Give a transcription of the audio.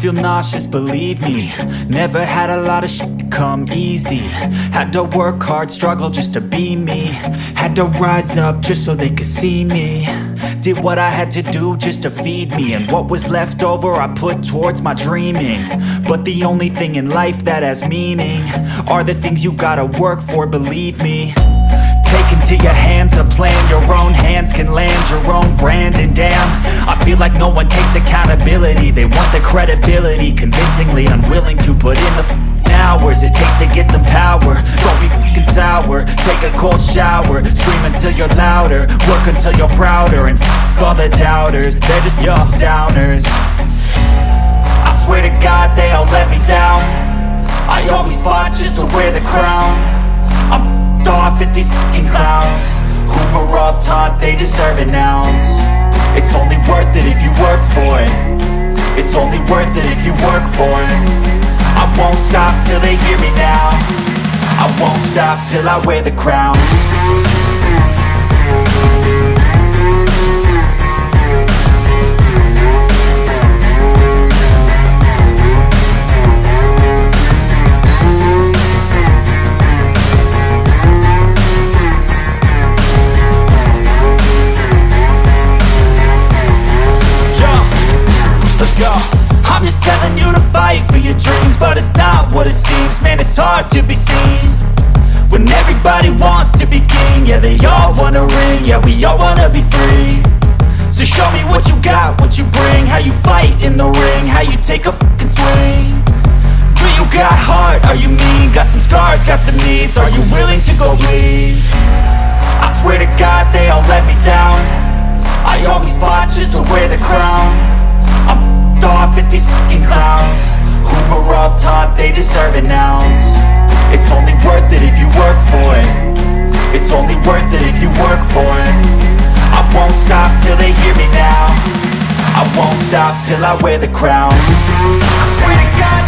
feel nauseous, believe me. Never had a lot of shit come easy. Had to work hard, struggle just to be me. Had to rise up just so they could see me. Did what I had to do just to feed me, and what was left over I put towards my dreaming. But the only thing in life that has meaning are the things you gotta work for, believe me. Take into your hands a plan, your own hands can land your own brand. And damn, I feel like no one takes accountability. They want the credibility, convincingly unwilling to put in the hours it takes to get some power. Don't be f***ing sour, take a cold shower. Scream until you're louder, work until you're prouder. And f*** all the doubters, they're just your downers. I swear to God they all let me down. I always fought just to wear the crown. I'm off at these fucking clowns who were all taught they deserve an ounce. It's only worth it if you work for it. It's only worth it if you work for it. I won't stop till they hear me now. I won't stop till I wear the crown. I'm just telling you to fight for your dreams, but it's not what it seems. Man, it's hard to be seen when everybody wants to be king. Yeah, they all wanna ring, yeah, we all wanna be free. So show me what you got, what you bring, how you fight in the ring, how you take a fucking swing. Do you got heart, are you mean? Got some scars, got some needs, are you willing to go bleed? I swear to God they all let me down. I always fought just to wear the crown. I'm off at these fucking clowns who were all taught they deserve an ounce. It's only worth it if you work for it. It's only worth it if you work for it. I won't stop till they hear me now. I won't stop till I wear the crown. I swear to God